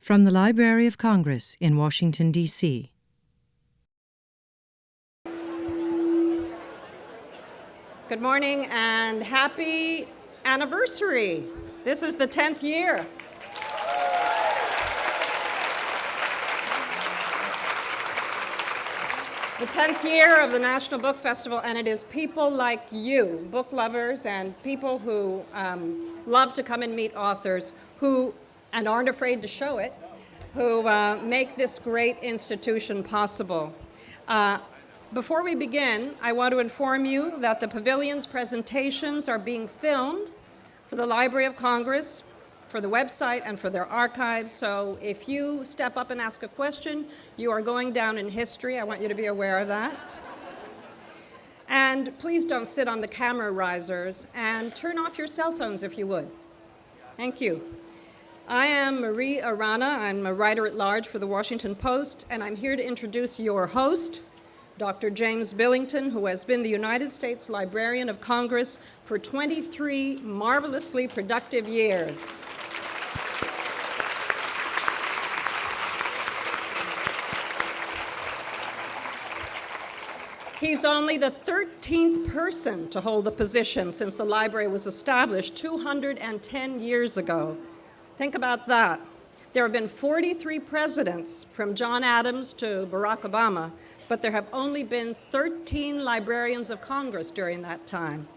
From the Library of Congress in Washington, D.C. Good morning and happy anniversary. This is the 10th year. The 10th year of the National Book Festival, and it is people like you, book lovers and people who love to come and meet authors who, and aren't afraid to show it, who make this great institution possible. Before we begin, I want to inform you that the pavilion's presentations are being filmed for the Library of Congress, for the website, and for their archives. So if you step up and ask a question, you are going down in history. I want you to be aware of that. And please don't sit on the camera risers, and turn off your cell phones if you would. Thank you. I am Marie Arana. I'm a writer-at-large for the Washington Post, and I'm here to introduce your host, Dr. James Billington, who has been the United States Librarian of Congress for 23 marvelously productive years. He's only the 13th person to hold the position since the library was established 210 years ago. Think about that. There have been 43 presidents, from John Adams to Barack Obama, but there have only been 13 librarians of Congress during that time.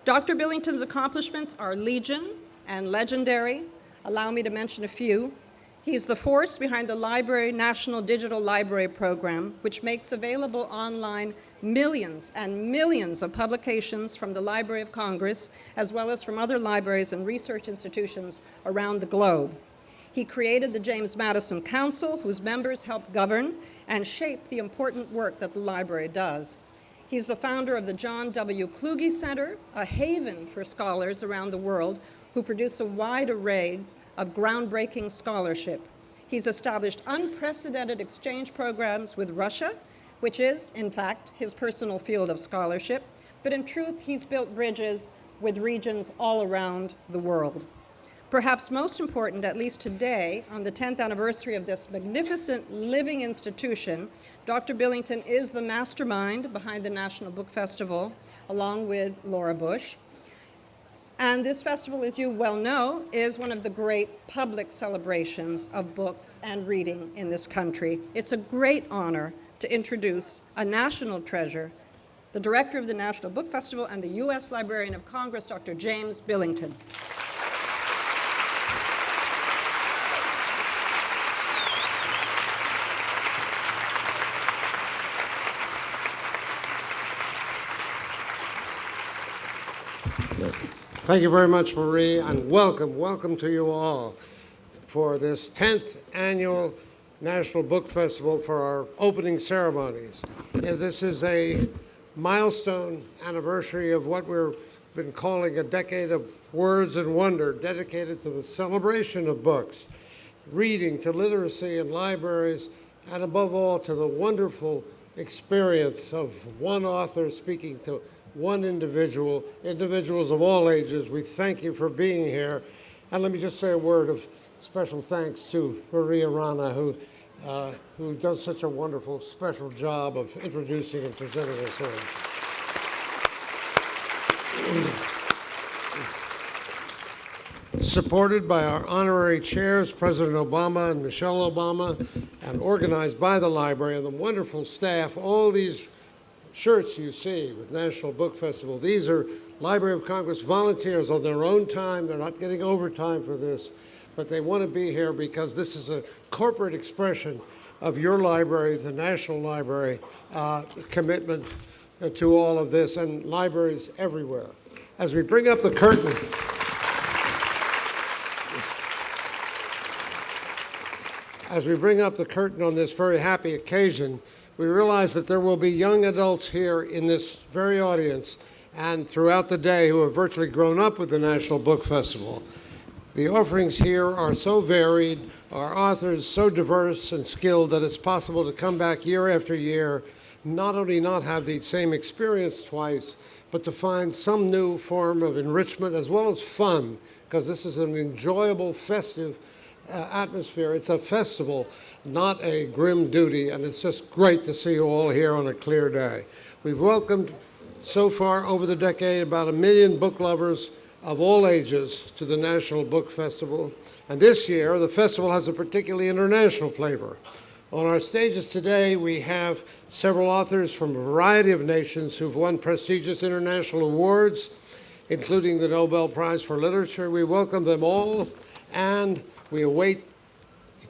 Dr. Billington's accomplishments are legion and legendary. Allow me to mention a few. He's the force behind the Library National Digital Library Program, which makes available online millions and millions of publications from the Library of Congress, as well as from other libraries and research institutions around the globe. He created the James Madison Council, whose members help govern and shape the important work that the library does. He's the founder of the John W. Kluge Center, a haven for scholars around the world who produce a wide array of groundbreaking scholarship. He's established unprecedented exchange programs with Russia, which is, in fact, his personal field of scholarship, but in truth, he's built bridges with regions all around the world. Perhaps most important, at least today, on the 10th anniversary of this magnificent living institution, Dr. Billington is the mastermind behind the National Book Festival, along with Laura Bush. And this festival, as you well know, is one of the great public celebrations of books and reading in this country. It's a great honor to introduce a national treasure, the director of the National Book Festival and the U.S. Librarian of Congress, Dr. James Billington. Thank you very much, Marie, and welcome to you all for this 10th annual National Book Festival for our opening ceremonies. This is a milestone anniversary of what we've been calling a decade of words and wonder, dedicated to the celebration of books, reading, to literacy in libraries, and above all, to the wonderful experience of one author speaking to one individuals of all ages. We thank you for being here. And let me just say a word of special thanks to Maria Rana, who does such a wonderful, special job of introducing and presenting us all. Supported by our honorary chairs, President Obama and Michelle Obama, and organized by the library and the wonderful staff, all these shirts you see with National Book Festival, these are Library of Congress volunteers on their own time. They're not getting overtime for this, but they want to be here because this is a corporate expression of your library, the National Library, commitment to all of this, and libraries everywhere. As we bring up the curtain, on this very happy occasion, we realize that there will be young adults here in this very audience and throughout the day who have virtually grown up with the National Book Festival. The offerings here are so varied, our authors so diverse and skilled that it's possible to come back year after year, not only not have the same experience twice, but to find some new form of enrichment as well as fun, because this is an enjoyable, festive atmosphere. It's a festival, not a grim duty, and it's just great to see you all here on a clear day. We've welcomed so far over the decade about 1 million book lovers of all ages to the National Book Festival. And this year, the festival has a particularly international flavor. On our stages today, we have several authors from a variety of nations who've won prestigious international awards, including the Nobel Prize for Literature. We welcome them all, and we await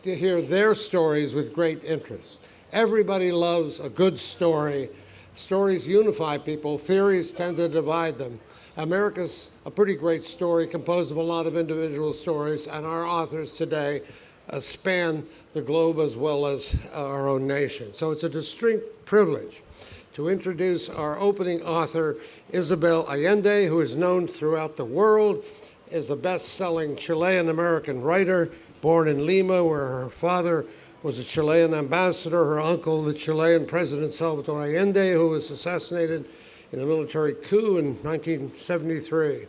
to hear their stories with great interest. Everybody loves a good story. Stories unify people. Theories tend to divide them. America's a pretty great story composed of a lot of individual stories, and our authors today span the globe as well as our own nation. So it's a distinct privilege to introduce our opening author, Isabel Allende, who is known throughout the world, is a best-selling Chilean-American writer, born in Lima, where her father was a Chilean ambassador, her uncle, the Chilean President Salvador Allende, who was assassinated in a military coup in 1973.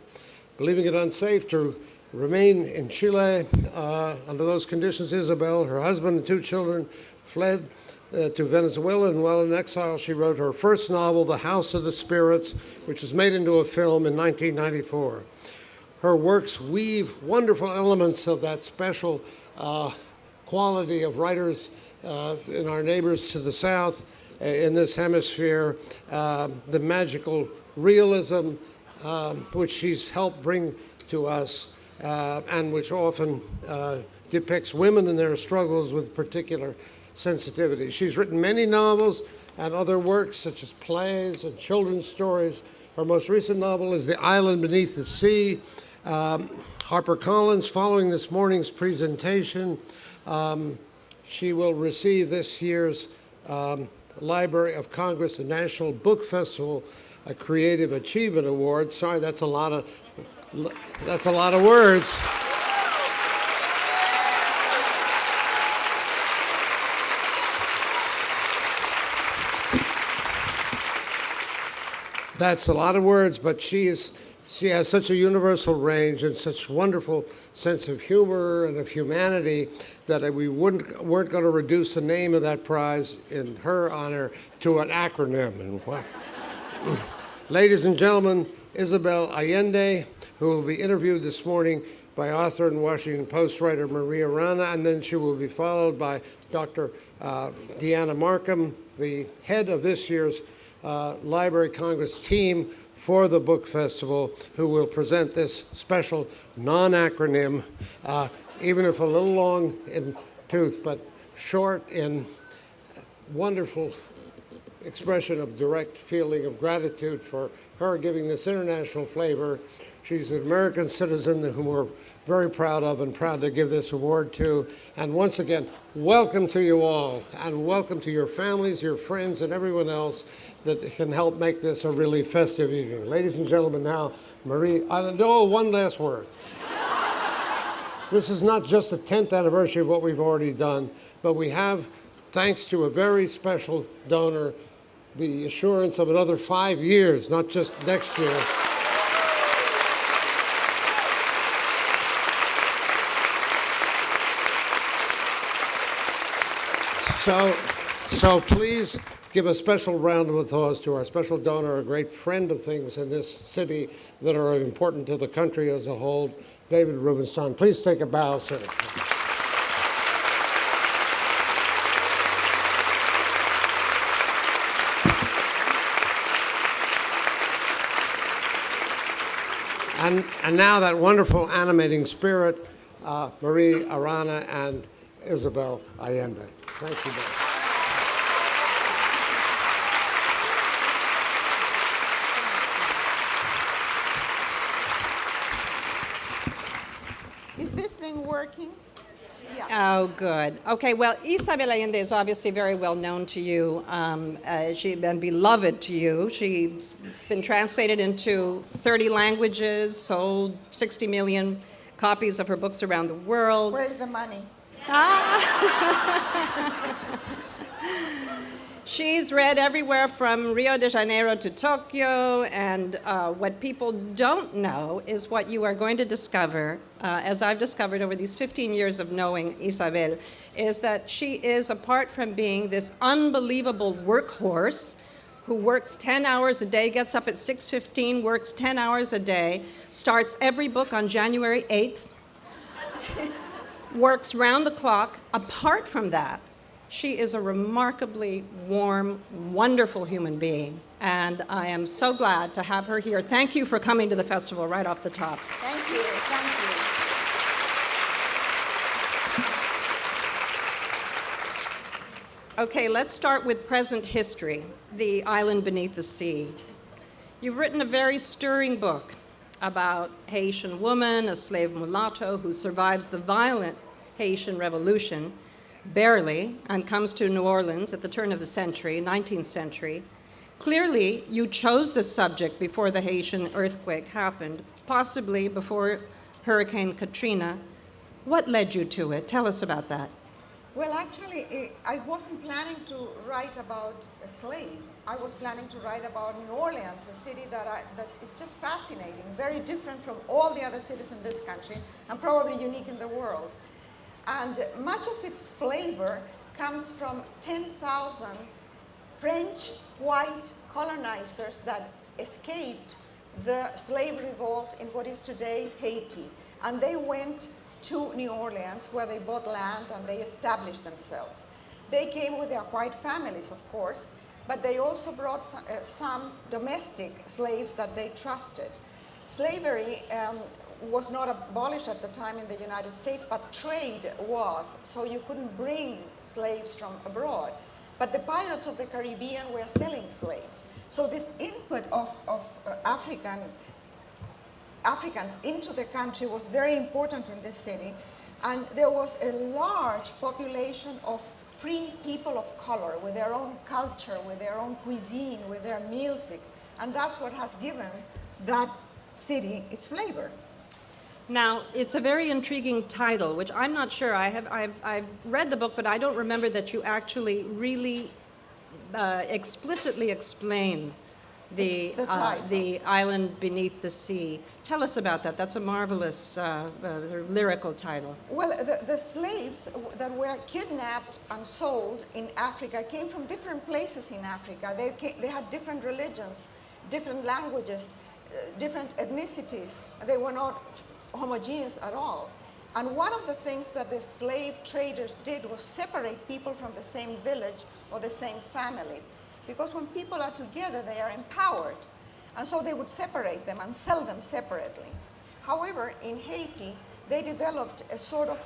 Believing it unsafe to remain in Chile under those conditions, Isabel, her husband and 2 children fled to Venezuela, and while in exile, she wrote her first novel, The House of the Spirits, which was made into a film in 1994. Her works weave wonderful elements of that special quality of writers in our neighbors to the south, in this hemisphere, the magical realism, which she's helped bring to us, and which often depicts women and their struggles with particular sensitivity. She's written many novels and other works, such as plays and children's stories. Her most recent novel is The Island Beneath the Sea. HarperCollins, following this morning's presentation, she will receive this year's Library of Congress, the National Book Festival, a Creative Achievement Award. Sorry, that's a lot of words. That's a lot of words, but she has such a universal range and such wonderful sense of humor and of humanity that we weren't going to reduce the name of that prize in her honor to an acronym. And what? Ladies and gentlemen, Isabel Allende, who will be interviewed this morning by author and Washington Post writer Maria Rana, and then she will be followed by Dr. Deanna Markham, the head of this year's Library Congress team for the book festival, who will present this special non-acronym, even if a little long in tooth, but short in wonderful expression of direct feeling of gratitude for her giving this international flavor. She's an American citizen whom we're very proud of and proud to give this award to. And once again, welcome to you all, and welcome to your families, your friends, and everyone else that can help make this a really festive evening. Ladies and gentlemen, now, Marie, one last word. This is not just the 10th anniversary of what we've already done, but we have, thanks to a very special donor, the assurance of another 5 years, not just next year. So please give a special round of applause to our special donor, a great friend of things in this city that are important to the country as a whole, David Rubenstein. Please take a bow, sir. And now that wonderful animating spirit, Marie Arana and Isabel Allende. Thank you both. Is this thing working? Yeah. Oh, good. Okay, well, Isabel Allende is obviously very well known to you. She's been beloved to you. She's been translated into 30 languages, sold 60 million copies of her books around the world. Where's the money? She's read everywhere from Rio de Janeiro to Tokyo, and what people don't know is what you are going to discover, as I've discovered over these 15 years of knowing Isabel, is that she is, apart from being this unbelievable workhorse who works 10 hours a day, gets up at 6:15, works 10 hours a day, starts every book on January 8th, works round the clock. Apart from that, she is a remarkably warm, wonderful human being, and I am so glad to have her here. Thank you for coming to the festival right off the top. Thank you, thank you. Okay, let's start with present history, The Island Beneath the Sea. You've written a very stirring book about a Haitian woman, a slave mulatto, who survives the violent Haitian Revolution, barely, and comes to New Orleans at the turn of the century, 19th century. Clearly, you chose this subject before the Haitian earthquake happened, possibly before Hurricane Katrina. What led you to it? Tell us about that. Well, actually, I wasn't planning to write about a slave. I was planning to write about New Orleans, a city that is just fascinating, very different from all the other cities in this country, and probably unique in the world. And much of its flavor comes from 10,000 French white colonizers that escaped the slave revolt in what is today Haiti. And they went to New Orleans, where they bought land and they established themselves. They came with their white families, of course, but they also brought some domestic slaves that they trusted. Slavery was not abolished at the time in the United States, but trade was, so you couldn't bring slaves from abroad. But the pirates of the Caribbean were selling slaves. So this input of Africans into the country was very important in this city, and there was a large population of free people of color with their own culture, with their own cuisine, with their music, and that's what has given that city its flavor. Now, it's a very intriguing title, which I'm not sure. I've read the book, but I don't remember that you actually really explicitly explain the Island Beneath the Sea. Tell us about that. That's a marvelous lyrical title. Well, the slaves that were kidnapped and sold in Africa came from different places in Africa. They had different religions, different languages, different ethnicities. They were not homogeneous at all. And one of the things that the slave traders did was separate people from the same village or the same family. Because when people are together, they are empowered. And so they would separate them and sell them separately. However, in Haiti, they developed a sort of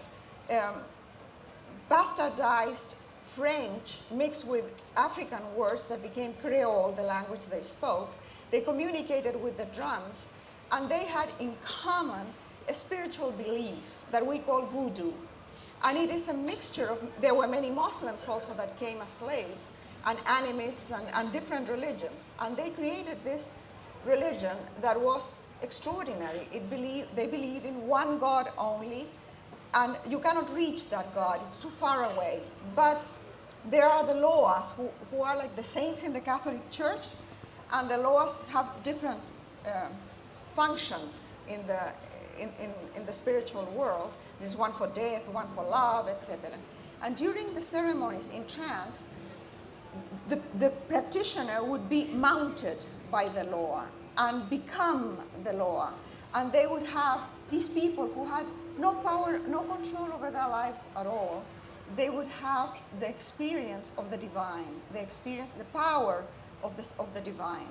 bastardized French mixed with African words that became Creole, the language they spoke. They communicated with the drums, and they had in common a spiritual belief that we call voodoo. And it is a mixture of, there were many Muslims also that came as slaves, and animists and different religions. And they created this religion that was extraordinary. They believe in one God only, and you cannot reach that God, it's too far away. But there are the Loas who are like the saints in the Catholic Church, and the Loas have different functions in the spiritual world. There's one for death, one for love, etc. And during the ceremonies in trance, the practitioner would be mounted by the Loa and become the Loa. And they would have these people who had no power, no control over their lives at all. They would have the experience of the divine, they experience the power of the divine.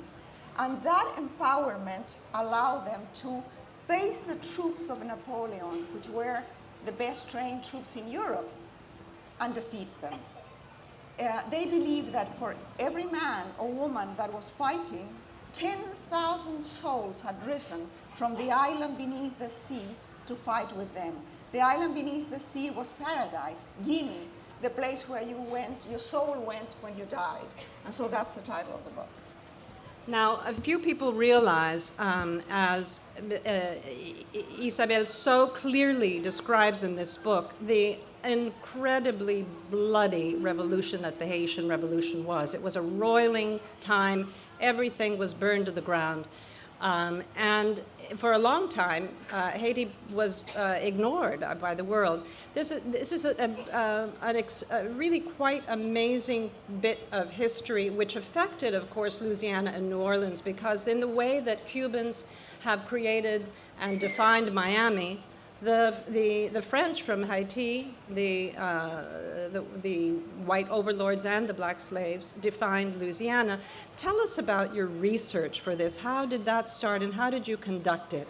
And that empowerment allowed them to face the troops of Napoleon, which were the best trained troops in Europe, and defeat them. They believed that for every man or woman that was fighting, 10,000 souls had risen from the island beneath the sea to fight with them. The island beneath the sea was paradise, Guinea, the place where you went, your soul went when you died. And so that's the title of the book. Now, a few people realize, as Isabel so clearly describes in this book, the incredibly bloody revolution that the Haitian Revolution was. It was a roiling time. Everything was burned to the ground. And for a long time, Haiti was ignored by the world. This is a really quite amazing bit of history, which affected, of course, Louisiana and New Orleans, because in the way that Cubans have created and defined Miami, the French from Haiti, the white overlords and the black slaves defined Louisiana. Tell us about your research for this. How did that start and how did you conduct it?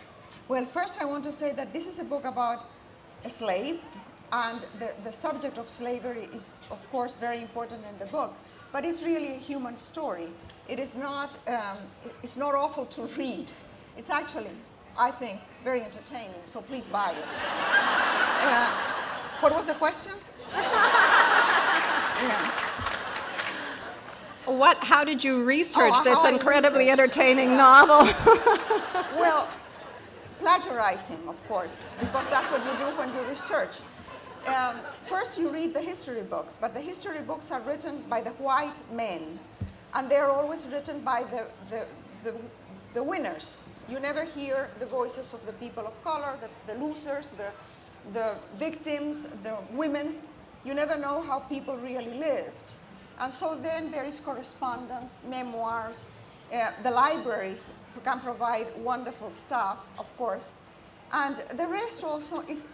Well, first I want to say that this is a book about a slave, and the subject of slavery is, of course, very important in the book, but it's really a human story. It is not, it's not awful to read. It's actually, I think, very entertaining, so please buy it. What was the question? Yeah. How did you research this how I incredibly researched. entertaining novel? Well, plagiarizing, of course, because that's what you do when you research. First, you read the history books, but the history books are written by the white men, and they're always written by the winners. You never hear the voices of the people of color, the losers, the victims, the women. You never know how people really lived. And so then there is correspondence, memoirs, the libraries can provide wonderful stuff, of course. And the rest also is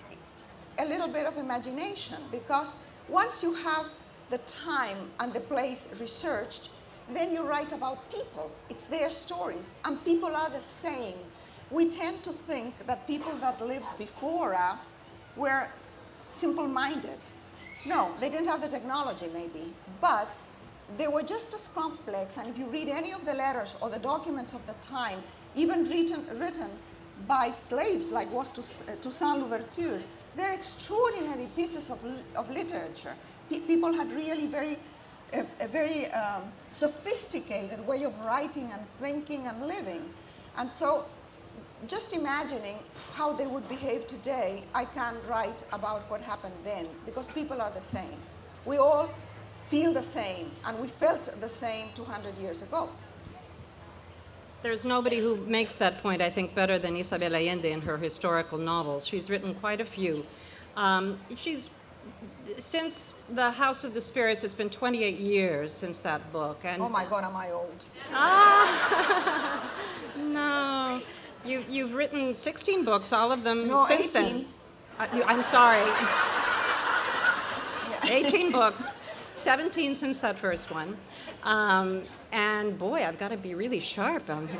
a little bit of imagination, because once you have the time and the place researched, then you write about people. It's their stories, and people are the same. We tend to think that people that lived before us were simple-minded. No, they didn't have the technology maybe, but they were just as complex. And if you read any of the letters or the documents of the time, even written by slaves like was Toussaint Louverture, they're extraordinary pieces of literature. People had really a very sophisticated way of writing and thinking and living. And so just imagining how they would behave today, I can't write about what happened then, because people are the same. We all feel the same, and we felt the same 200 years ago. There's nobody who makes that point, I think, better than Isabel Allende in her historical novels. She's written quite a few. Since The House of the Spirits, it's been 28 years since that book. And oh my God, am I old? No. You've written 16 books, all of them No, since 18. then. I'm sorry. Yeah. 18 books, 17 since that first one. And boy, I've got to be really sharp on here.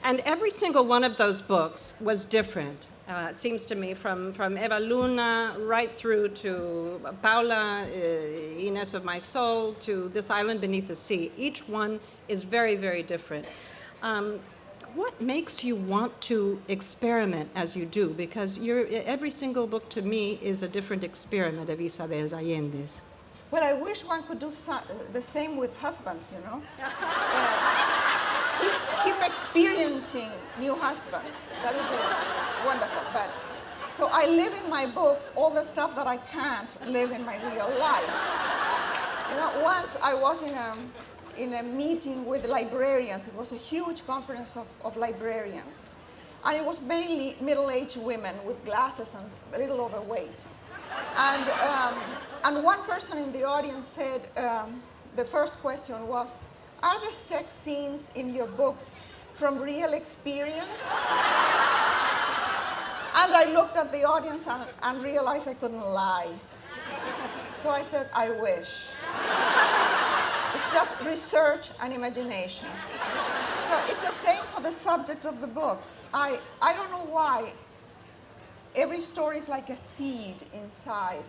And every single one of those books was different. It seems to me, from Eva Luna right through to Paula, Inés of My Soul, to This Island Beneath the Sea. Each one is very, very different. What makes you want to experiment as you do? Because every single book to me is a different experiment of Isabel Allende's. Well, I wish one could do the same with husbands, you know? Keep experiencing new husbands. That would be wonderful. But so I live in my books all the stuff that I can't live in my real life. You know, once I was in a meeting with librarians. It was a huge conference of librarians. And it was mainly middle-aged women with glasses and a little overweight. And one person in the audience said, the first question was, are the sex scenes in your books from real experience? And I looked at the audience and realized I couldn't lie. So I said, I wish. It's just research and imagination. So it's the same for the subject of the books. I don't know why. Every story is like a seed inside.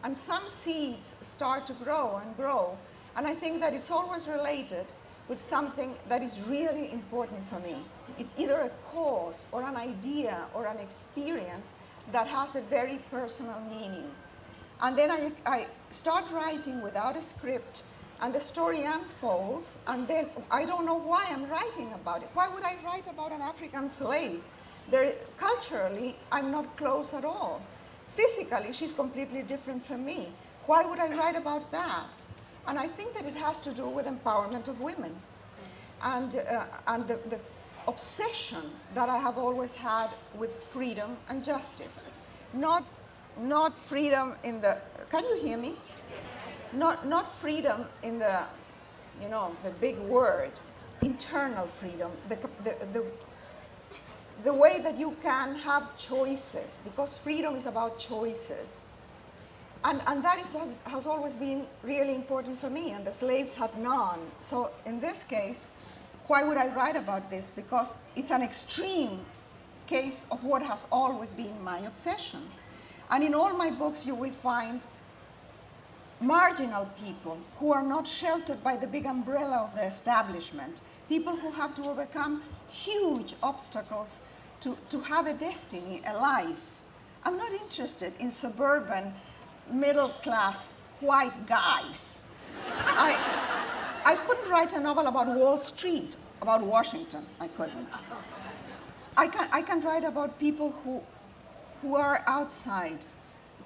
And some seeds start to grow and grow. And I think that it's always related with something that is really important for me. It's either a cause or an idea or an experience that has a very personal meaning. And then I start writing without a script, And the story unfolds, and then I don't know why I'm writing about it. Why would I write about an African slave? Culturally, I'm not close at all. Physically, she's completely different from me. Why would I write about that? And I think that it has to do with empowerment of women and the obsession that I have always had with freedom and justice. Not freedom in the, can you hear me? Not freedom in the, the big word, internal freedom, the way that you can have choices, because freedom is about choices. And that has always been really important for me, and the slaves had none. So in this case, why would I write about this? Because it's an extreme case of what has always been my obsession. And in all my books, you will find marginal people who are not sheltered by the big umbrella of the establishment, people who have to overcome huge obstacles to have a destiny, a life. I'm not interested in suburban, middle-class, white guys. I couldn't write a novel about Wall Street, about Washington. I couldn't. I can write about people who are outside,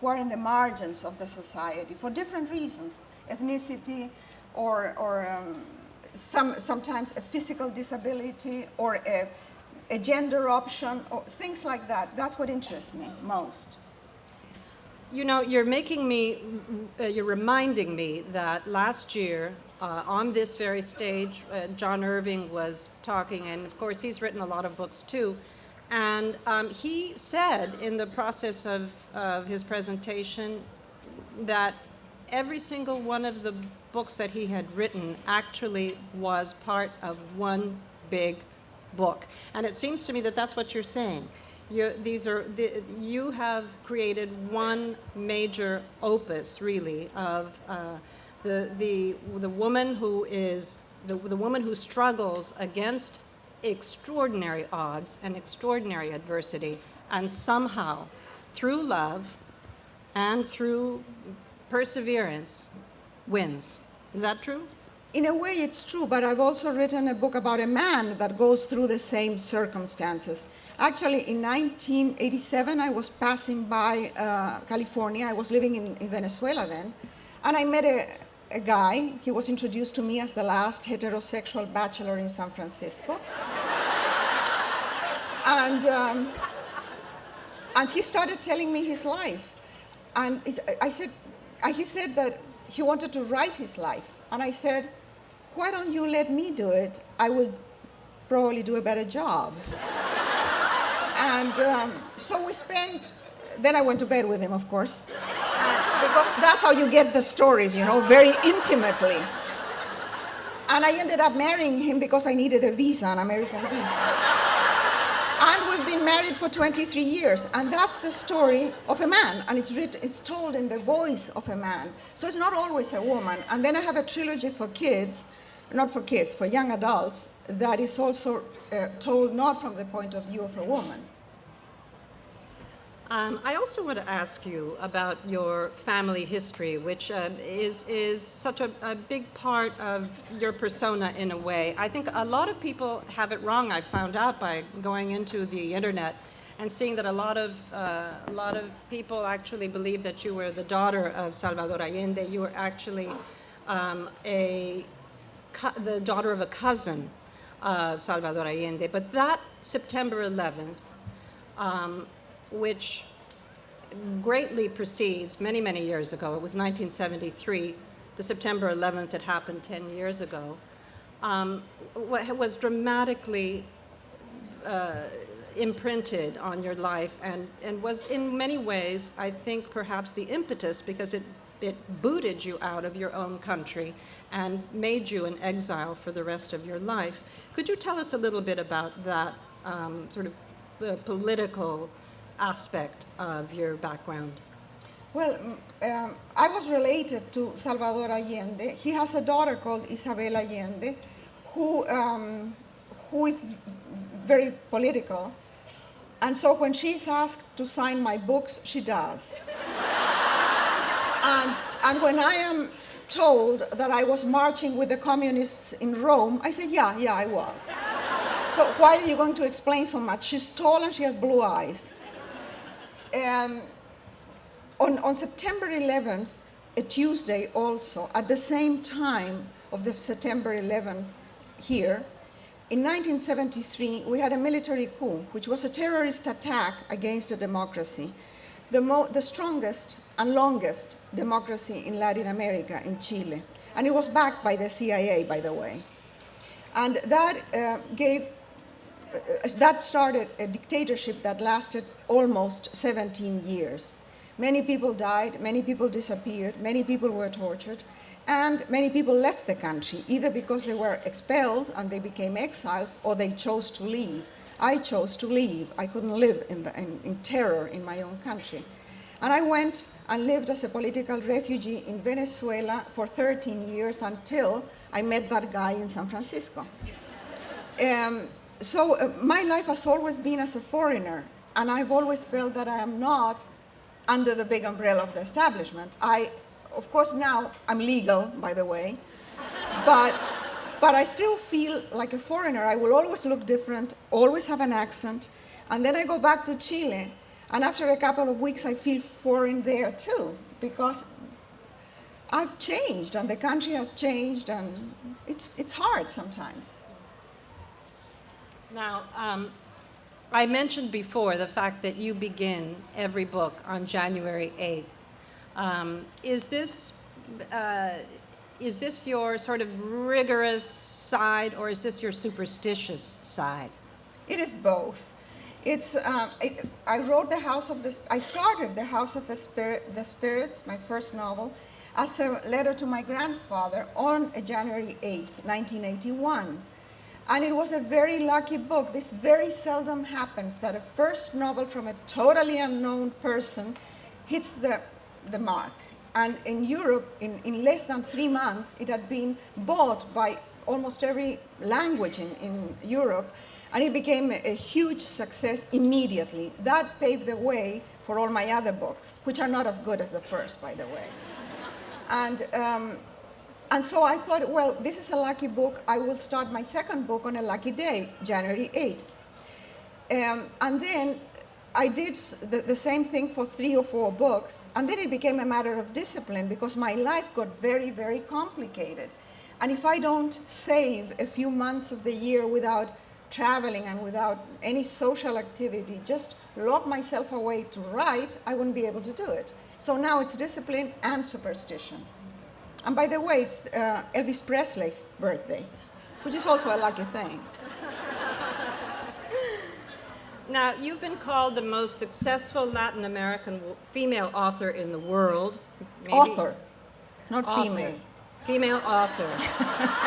who are in the margins of the society for different reasons, ethnicity or sometimes a physical disability or a gender option, or things like that. That's what interests me most. You're reminding me that last year, on this very stage, John Irving was talking, and of course he's written a lot of books too, and he said in the process of his presentation that every single one of the books that he had written actually was part of one big book. And it seems to me that that's what you're saying. You have created one major opus, really, of the woman who is the woman who struggles against extraordinary odds and extraordinary adversity, and somehow, through love and through perseverance, wins. Is that true? In a way, it's true, but I've also written a book about a man that goes through the same circumstances. Actually, in 1987, I was passing by California. I was living in Venezuela then, and I met a guy. He was introduced to me as the last heterosexual bachelor in San Francisco. And he started telling me his life. And he said that he wanted to write his life. And I said, why don't you let me do it? I will probably do a better job. And so we spent, then I went to bed with him, of course, because that's how you get the stories, very intimately. And I ended up marrying him because I needed a visa, an American visa. And we've been married for 23 years, and that's the story of a man, and it's told in the voice of a man. So it's not always a woman. And then I have a trilogy for kids, not for kids, for young adults, that is also told not from the point of view of a woman. I also want to ask you about your family history, which is such a big part of your persona in a way. I think a lot of people have it wrong. I found out by going into the internet and seeing that a lot of people actually believe that you were the daughter of Salvador Allende. You were actually the daughter of a cousin of Salvador Allende. But that September 11th, which greatly precedes many, many years ago. It was 1973. The September 11th had happened 10 years ago. Was dramatically imprinted on your life and was in many ways, I think, perhaps the impetus, because it booted you out of your own country and made you an exile for the rest of your life. Could you tell us a little bit about that sort of the political aspect of your background? Well, I was related to Salvador Allende. He has a daughter called Isabel Allende, who is very political. And so when she's asked to sign my books, she does. And when I am told that I was marching with the communists in Rome, I said, yeah, I was. So why are you going to explain so much? She's tall and she has blue eyes. On September 11th, a Tuesday also, at the same time of the September 11th here, in 1973, we had a military coup, which was a terrorist attack against a democracy, the strongest and longest democracy in Latin America, in Chile. And it was backed by the CIA, by the way. And that that started a dictatorship that lasted almost 17 years. Many people died, many people disappeared, many people were tortured, and many people left the country, either because they were expelled and they became exiles, or they chose to leave. I chose to leave. I couldn't live in terror in my own country. And I went and lived as a political refugee in Venezuela for 13 years until I met that guy in San Francisco. So my life has always been as a foreigner, and I've always felt that I am not under the big umbrella of the establishment. Of course, now I'm legal, by the way, but I still feel like a foreigner. I will always look different, always have an accent, and then I go back to Chile, and after a couple of weeks I feel foreign there too, because I've changed, and the country has changed, and it's hard sometimes. Now, I mentioned before the fact that you begin every book on January 8th. Is this your sort of rigorous side, or is this your superstitious side? It is both. I wrote I started The House of the Spirits, my first novel, as a letter to my grandfather on January 8th, 1981. And it was a very lucky book. This very seldom happens, that a first novel from a totally unknown person hits the mark. And in Europe, in less than 3 months, it had been bought by almost every language in Europe, and it became a huge success immediately. That paved the way for all my other books, which are not as good as the first, by the way. And so I thought, well, this is a lucky book. I will start my second book on a lucky day, January 8th. And then I did the same thing for 3 or 4 books, and then it became a matter of discipline, because my life got very, very complicated. And if I don't save a few months of the year without traveling and without any social activity, just lock myself away to write, I wouldn't be able to do it. So now it's discipline and superstition. And by the way, it's Elvis Presley's birthday, which is also a lucky thing. Now, you've been called the most successful Latin American female author in the world. Maybe? Author, not Author. female. Female author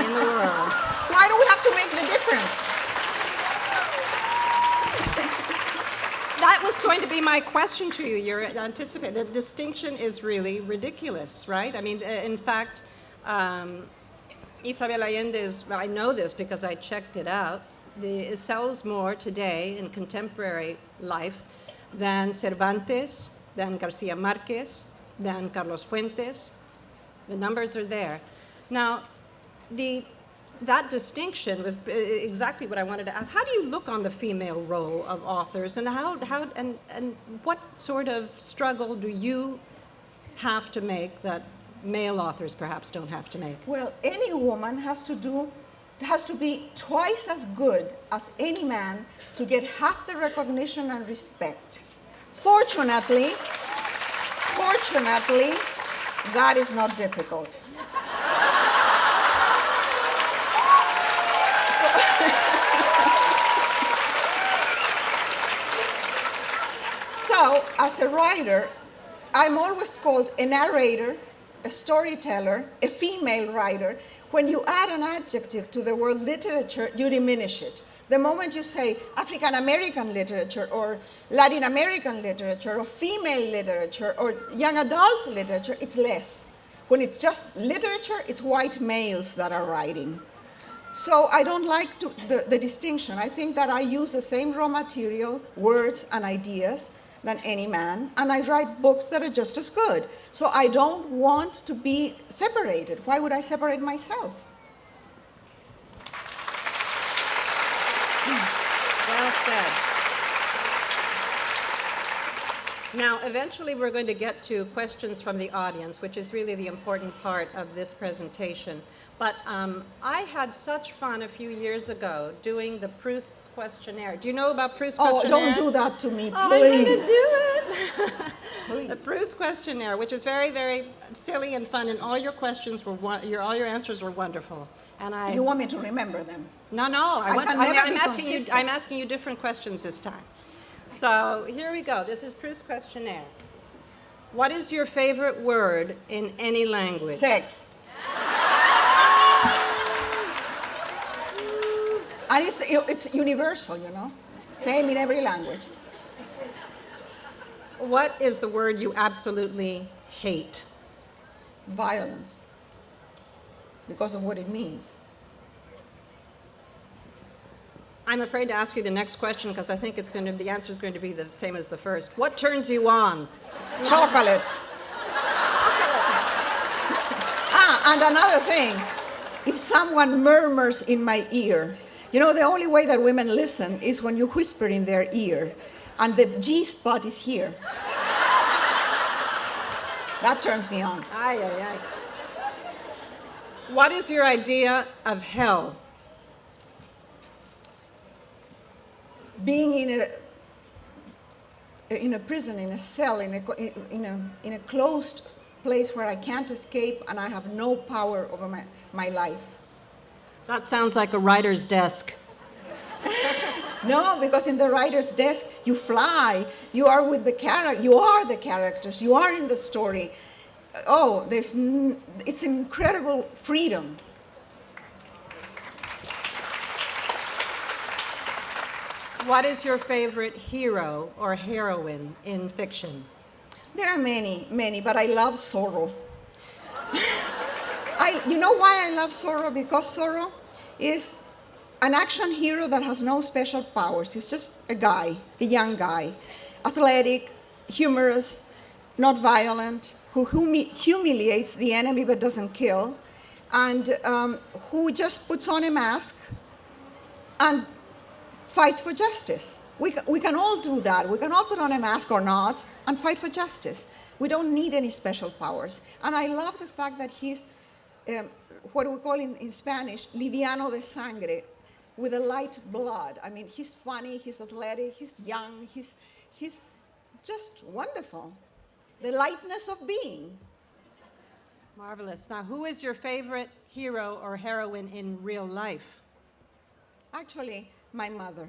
in the world. Why do we have to make the difference? That was going to be my question to you. You're anticipating. The distinction is really ridiculous, right? I mean, in fact, Isabel Allende is, well, I know this because I checked it out, it sells more today in contemporary life than Cervantes, than Garcia Marquez, than Carlos Fuentes. The numbers are there. Now, that distinction was exactly what I wanted to ask. How do you look on the female role of authors, and and what sort of struggle do you have to make that male authors perhaps don't have to make? Well, any woman has to be twice as good as any man to get half the recognition and respect. Fortunately, that is not difficult. So, as a writer, I'm always called a narrator, a storyteller, a female writer. When you add an adjective to the word literature, you diminish it. The moment you say African American literature, or Latin American literature, or female literature, or young adult literature, it's less. When it's just literature, it's white males that are writing. So I don't like the distinction. I think that I use the same raw material, words and ideas, than any man, and I write books that are just as good. So I don't want to be separated. Why would I separate myself? Well said. Now, eventually we're going to get to questions from the audience, which is really the important part of this presentation. But I had such fun a few years ago doing the Proust's questionnaire. Do you know about Proust's questionnaire? Oh, don't do that to me, please. Oh, I'm going to do it. The Proust questionnaire, which is very, very silly and fun, and all your questions were all your answers were wonderful. And you want me to remember them? No. I'm asking you different questions this time. So here we go. This is Proust's questionnaire. What is your favorite word in any language? Sex. And it's universal, you know, same in every language. What is the word you absolutely hate? Violence, because of what it means. I'm afraid to ask you the next question because I think the answer is going to be the same as the first. What turns you on? Chocolate. And another thing, if someone murmurs in my ear, you know, the only way that women listen is when you whisper in their ear, and the G spot is here. That turns me on. Aye, aye, aye. What is your idea of hell? Being in a prison, in a cell, in a closed place where I can't escape and I have no power over my life. That sounds like a writer's desk. No, because in the writer's desk, you fly. You are with the character. You are the characters. You are in the story. Oh, it's incredible freedom. What is your favorite hero or heroine in fiction? There are many, but I love Zorro. You know why I love Zorro? Because Zorro is an action hero that has no special powers. He's just a young guy, athletic, humorous, not violent, who humiliates the enemy but doesn't kill, and who just puts on a mask and fights for justice. We can all do that. We can all put on a mask or not and fight for justice. We don't need any special powers. And I love the fact that he's what we call in Spanish, liviano de sangre, with a light blood. I mean, he's funny, he's athletic, he's young, he's just wonderful. The lightness of being. Marvelous. Now, who is your favorite hero or heroine in real life? Actually, my mother.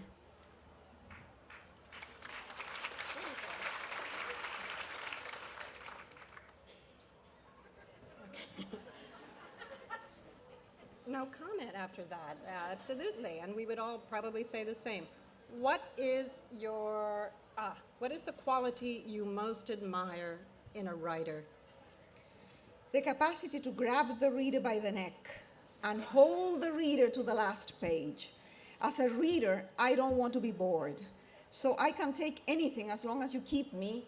No comment after that, absolutely, and we would all probably say the same. What is the quality you most admire in a writer? The capacity to grab the reader by the neck and hold the reader to the last page. As a reader, I don't want to be bored, so I can take anything as long as you keep me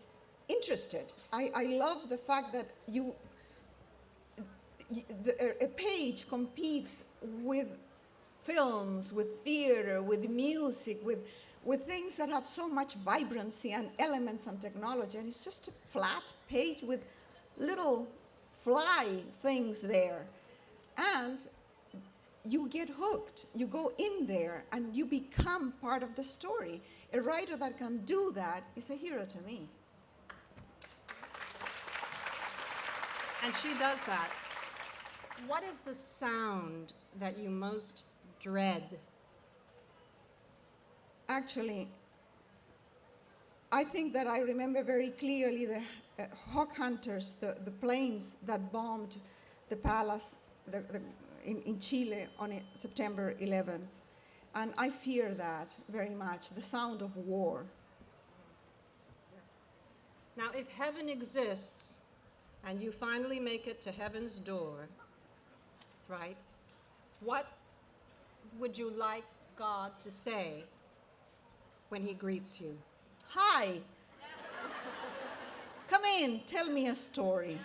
interested. I love the fact that a page competes with films, with theater, with music, with things that have so much vibrancy and elements and technology, and it's just a flat page with little fly things there. And you get hooked, you go in there, and you become part of the story. A writer that can do that is a hero to me. And she does that. What is the sound that you most dread? Actually, I think that I remember very clearly the hawk hunters, the planes that bombed the palace in Chile on September 11th. And I fear that very much, the sound of war. Yes. Now, if heaven exists and you finally make it to heaven's door, right, what would you like God to say when he greets you? Hi. Come in, tell me a story.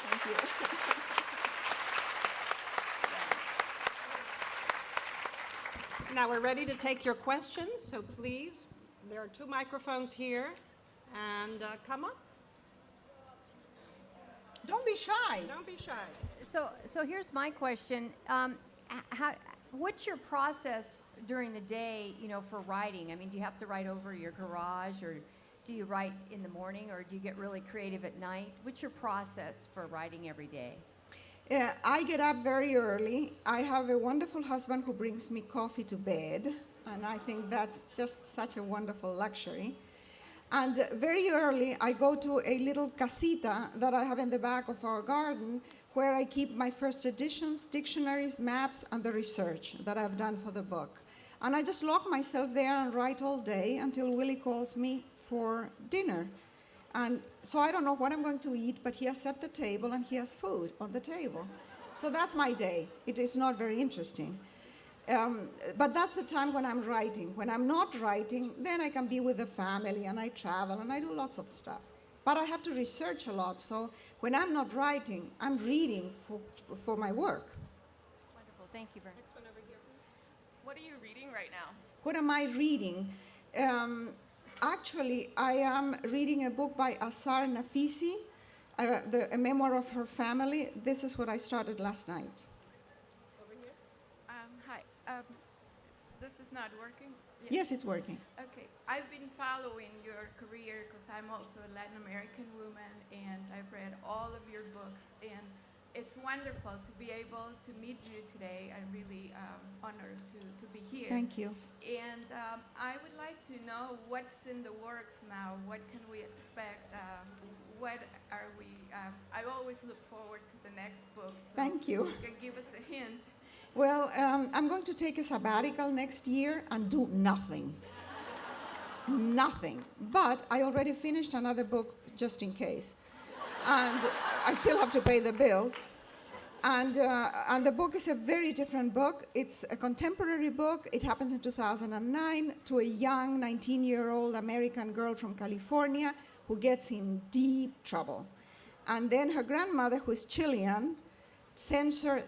Thank you. Now we're ready to take your questions, so please, there are 2 microphones here, and come up. Don't be shy. Don't be shy. So here's my question. What's your process during the day, for writing? I mean, do you have to write over your garage, or do you write in the morning, or do you get really creative at night? What's your process for writing every day? I get up very early. I have a wonderful husband who brings me coffee to bed, and I think that's just such a wonderful luxury. And very early, I go to a little casita that I have in the back of our garden, where I keep my first editions, dictionaries, maps, and the research that I've done for the book. And I just lock myself there and write all day until Willie calls me for dinner. And so I don't know what I'm going to eat, but he has set the table and he has food on the table. So that's my day. It is not very interesting. But that's the time when I'm writing. When I'm not writing, then I can be with the family and I travel and I do lots of stuff. But I have to research a lot, so when I'm not writing, I'm reading for my work. Wonderful. Thank you very much. Next one over here, please. What are you reading right now? What am I reading? Actually, I am reading a book by Asar Nafisi, a memoir of her family. This is what I started last night. Over here. Hi. This is not working? Yes, it's working. Okay. I've been following your career because I'm also a Latin American woman, and I've read all of your books, and it's wonderful to be able to meet you today. I'm really honored to be here. Thank you. And I would like to know what's in the works now. What can we expect? What are we? I always look forward to the next book. So Thank you. You can give us a hint. Well, I'm going to take a sabbatical next year and do nothing. Nothing. But I already finished another book just in case. And I still have to pay the bills. And the book is a very different book. It's a contemporary book. It happens in 2009 to a young 19-year-old American girl from California who gets in deep trouble. And then her grandmother, who is Chilean, sends her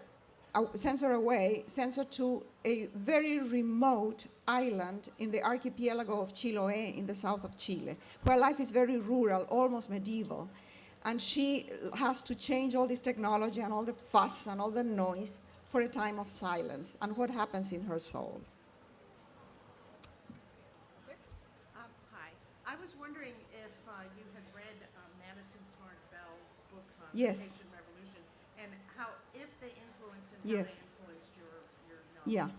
to a very remote island in the archipelago of Chiloe in the south of Chile, where life is very rural, almost medieval. And she has to change all this technology and all the fuss and all the noise for a time of silence, and what happens in her soul. Hi. I was wondering if you had read Madison Smart Bell's books on Yes. the Haitian Revolution, and how, if they influenced and Yes. how they influenced your Yeah.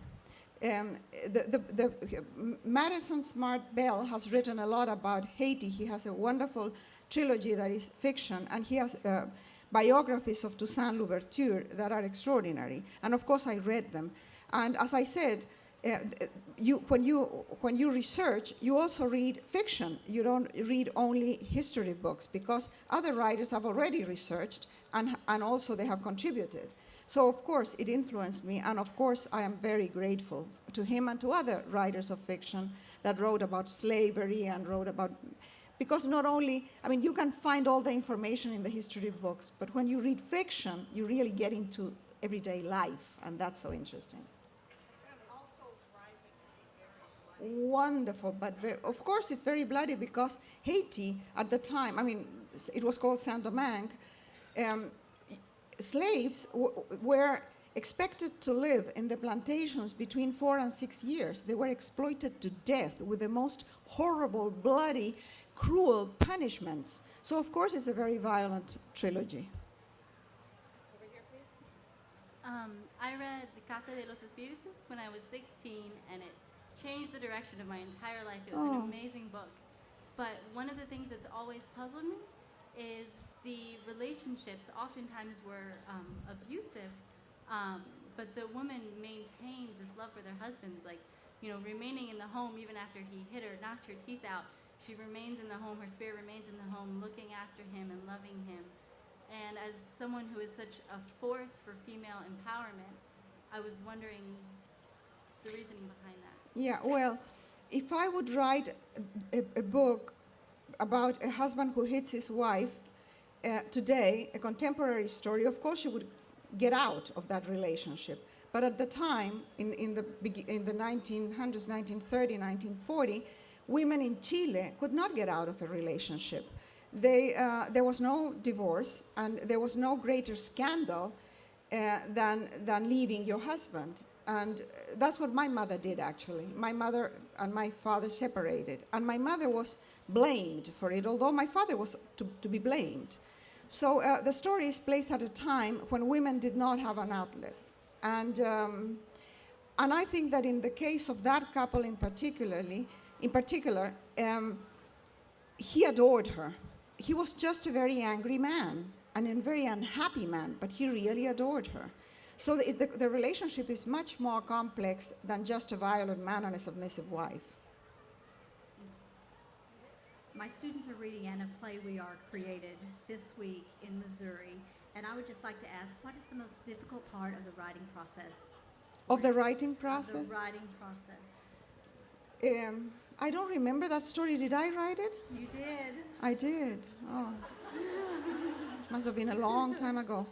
Madison Smart Bell has written a lot about Haiti. He has a wonderful trilogy that is fiction, and he has biographies of Toussaint Louverture that are extraordinary. And of course, I read them. And as I said, when you research, you also read fiction. You don't read only history books, because other writers have already researched, and also they have contributed. So of course it influenced me, and of course I am very grateful to him and to other writers of fiction that wrote about slavery and wrote about, because not only, I mean, you can find all the information in the history books, but when you read fiction, you really get into everyday life, and that's so interesting. All Souls Rising would be very bloody. Wonderful, but of course it's very bloody, because Haiti at the time, I mean, it was called Saint-Domingue, slaves were expected to live in the plantations between 4 and 6 years. They were exploited to death with the most horrible, bloody, cruel punishments. So of course it's a very violent trilogy. Over here, please. I read The Casa de los Espíritus when I was 16, and it changed the direction of my entire life. It was an amazing book. But one of the things that's always puzzled me is the relationships oftentimes were abusive, but the woman maintained this love for their husbands, like, remaining in the home even after he hit her, knocked her teeth out. She remains in the home, her spirit remains in the home, looking after him and loving him. And as someone who is such a force for female empowerment, I was wondering the reasoning behind that. Yeah, well, if I would write a book about a husband who hits his wife today, a contemporary story, of course you would get out of that relationship. But at the time, in the 1900s, 1930, 1940, women in Chile could not get out of a relationship. There was no divorce, and there was no greater scandal than leaving your husband. And that's what my mother did, actually. My mother and my father separated. And my mother was blamed for it, although my father was to be blamed. So the story is placed at a time when women did not have an outlet. And I think that in the case of that couple in particular, he adored her. He was just a very angry man and a very unhappy man, but he really adored her. So the relationship is much more complex than just a violent man and a submissive wife. My students are reading "And a Play We Are" created this week in Missouri, and I would just like to ask, what is the most difficult part of the writing process? Of the writing process? Of the writing process. I don't remember that story. Did I write it? You did. I did. Oh. Must have been a long time ago.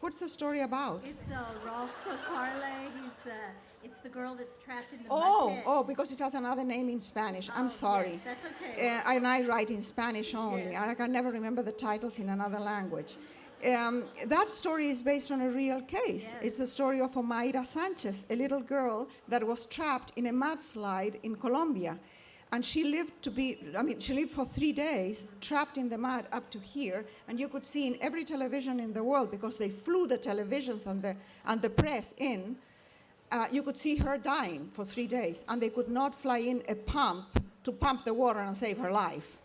What's the story about? It's Rolf Carle. It's the girl that's trapped in the mud pit. Oh, because it has another name in Spanish. I'm sorry. Yes, that's okay. And I write in Spanish only. Yes. And I can never remember the titles in another language. That story is based on a real case. Yes. It's the story of Omaira Sanchez, a little girl that was trapped in a mudslide in Colombia. And she lived for 3 days, trapped in the mud up to here, and you could see in every television in the world, because they flew the televisions and the press in, you could see her dying for 3 days, and they could not fly in a pump to pump the water and save her life.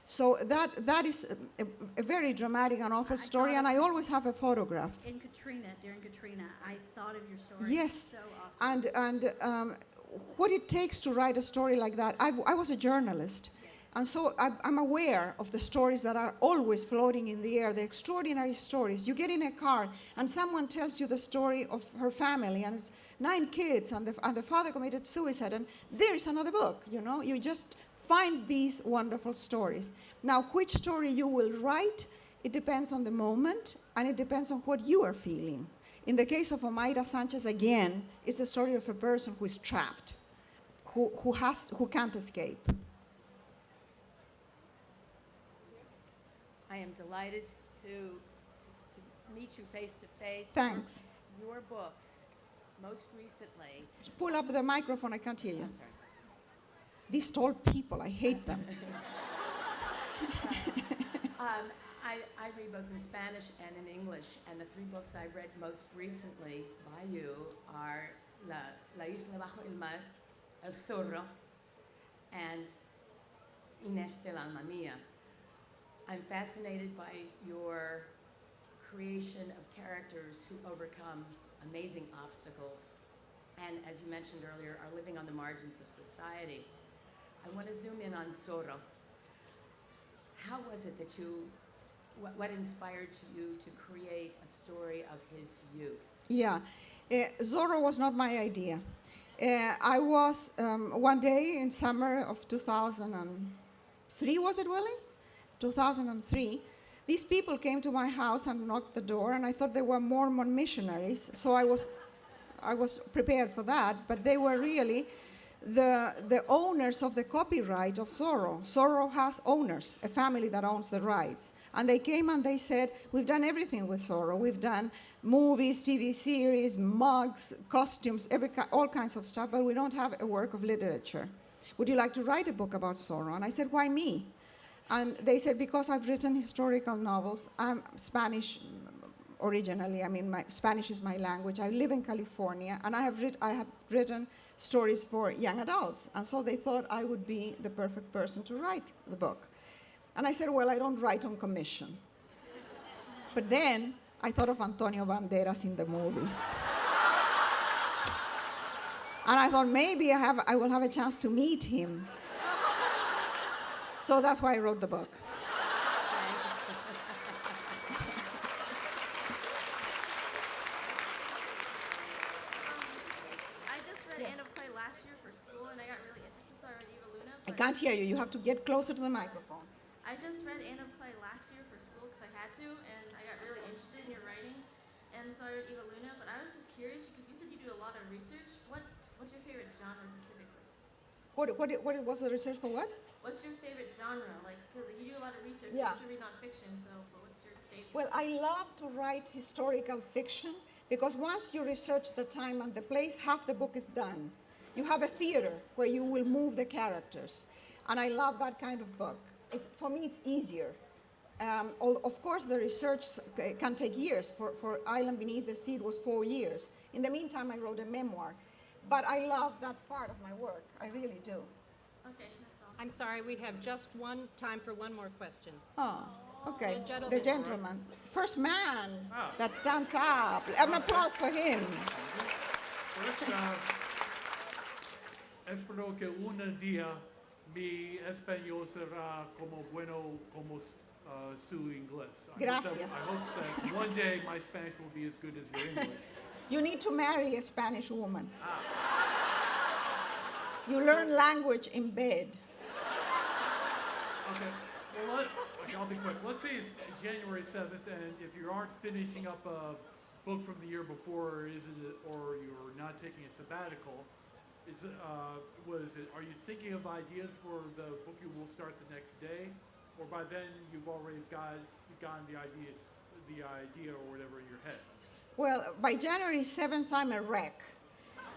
So that is a very dramatic and awful story, and I always have a photograph. During Katrina, I thought of your story so often. And what it takes to write a story like that. I was a journalist, and so I'm aware of the stories that are always floating in the air, the extraordinary stories. You get in a car, and someone tells you the story of her family, and it's 9 kids, and the father committed suicide, and there's another book, You just find these wonderful stories. Now, which story you will write, it depends on the moment, and it depends on what you are feeling. In the case of Omaira Sanchez, again, it's the story of a person who is trapped, who can't escape. I am delighted to meet you face to face. Thanks. Your books, most recently. Pull up the microphone, I can't hear you. I'm sorry. These tall people, I hate them. I read both in Spanish and in English, and the 3 books I've read most recently by you are La Isla Bajo el Mar, El Zorro, and Inés del Alma Mía. I'm fascinated by your creation of characters who overcome amazing obstacles and, as you mentioned earlier, are living on the margins of society. I want to zoom in on Zorro. How was it that what inspired you to create a story of his youth? Yeah, Zorro was not my idea. I was, one day in summer of 2003, was it, Willie? 2003, these people came to my house and knocked the door, and I thought they were Mormon missionaries, so I was prepared for that, but they were really the owners of the copyright of Zorro. Zorro has owners, a family that owns the rights. And they came and they said, we've done everything with Zorro. We've done movies, TV series, mugs, costumes, all kinds of stuff, but we don't have a work of literature. Would you like to write a book about Zorro? And I said, why me? And they said, because I've written historical novels. I'm Spanish originally. Spanish is my language. I live in California, and I had written stories for young adults, and so they thought I would be the perfect person to write the book. And I said, well, I don't write on commission. But then I thought of Antonio Banderas in the movies. And I thought maybe I will have a chance to meet him. So that's why I wrote the book. can't hear you. You have to get closer to the microphone. I just read Anna play last year for school because I had to, and I got really interested in your writing. And so I read Eva Luna, but I was just curious because you said you do a lot of research. What's your favorite genre specifically? What was the research for what? What's your favorite genre? Like, because you do a lot of research, Yeah. you have to read nonfiction, so but what's your favorite? Well, I love to write historical fiction because once you research the time and the place, half the book is done. You have a theater where you will move the characters. And I love that kind of book. For me, it's easier. Of course, the research can take years. For Island Beneath the Sea, it was 4 years. In the meantime, I wrote a memoir. But I love that part of my work. I really do. Okay, that's all. I'm sorry, we have just time for one more question. Oh, okay. The gentleman. First man that stands up. An applause for him. First, espero que un día mi español será como bueno como su inglés. Gracias. I hope that one day my Spanish will be as good as your English. You need to marry a Spanish woman. You learn language in bed. Okay. Well, I'll be quick. Let's say it's January 7th, and if you aren't finishing up a book from the year before, or you're not taking a sabbatical, are you thinking of ideas for the book you will start the next day, or by then you've already gotten the idea or whatever in your head? Well, by January 7th, I'm a wreck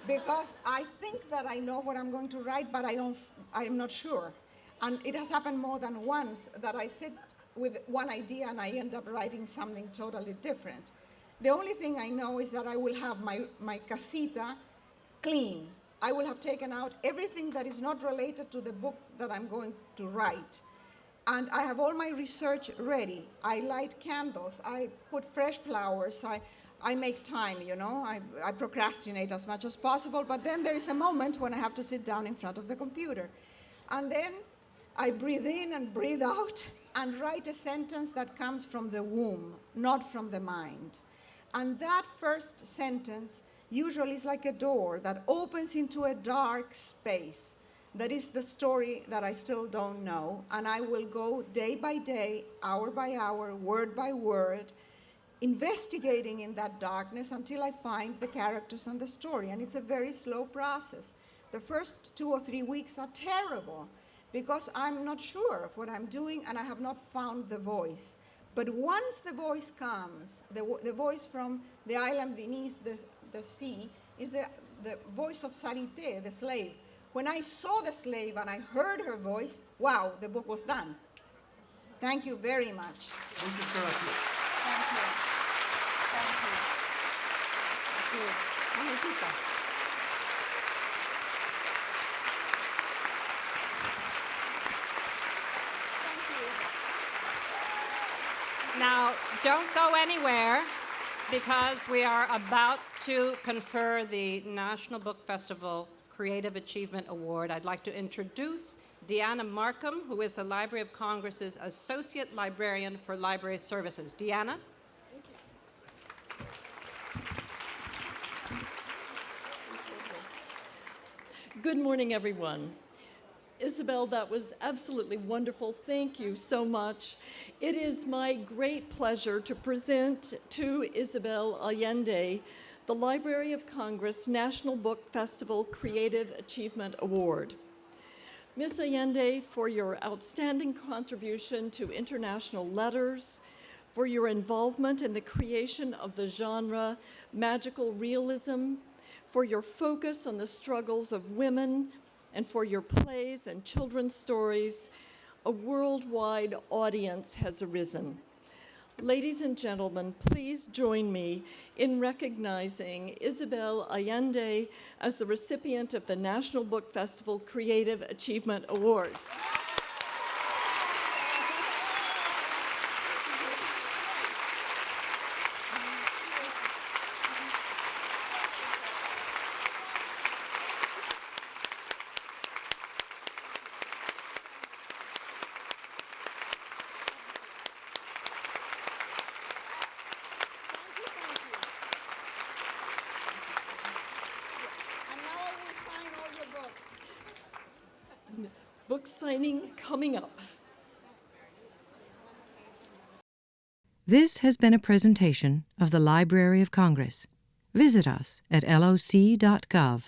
because I think that I know what I'm going to write, but I'm not sure. And it has happened more than once that I sit with one idea and I end up writing something totally different. The only thing I know is that I will have my casita clean. I will have taken out everything that is not related to the book that I'm going to write. And I have all my research ready. I light candles, I put fresh flowers, I make time, I procrastinate as much as possible, but then there is a moment when I have to sit down in front of the computer. And then I breathe in and breathe out and write a sentence that comes from the womb, not from the mind. And that first sentence usually is like a door that opens into a dark space. That is the story that I still don't know, and I will go day by day, hour by hour, word by word, investigating in that darkness until I find the characters and the story, and it's a very slow process. The first 2 or 3 weeks are terrible because I'm not sure of what I'm doing and I have not found the voice. But once the voice comes, the voice from the island beneath the sea is the voice of Sarité, the slave. When I saw the slave and I heard her voice, wow, the book was done. Thank you very much. Thank you. Thank you. Thank you. Now, don't go anywhere because we are about to confer the National Book Festival Creative Achievement Award. I'd like to introduce Deanna Markham, who is the Library of Congress's Associate Librarian for Library Services. Deanna? Good morning, everyone. Isabel, that was absolutely wonderful. Thank you so much. It is my great pleasure to present to Isabel Allende the Library of Congress National Book Festival Creative Achievement Award. Ms. Allende, for your outstanding contribution to international letters, for your involvement in the creation of the genre magical realism, for your focus on the struggles of women, and for your plays and children's stories, a worldwide audience has arisen. Ladies and gentlemen, please join me in recognizing Isabel Allende as the recipient of the National Book Festival Creative Achievement Award. Books signing coming up. This has been a presentation of the Library of Congress. Visit us at loc.gov.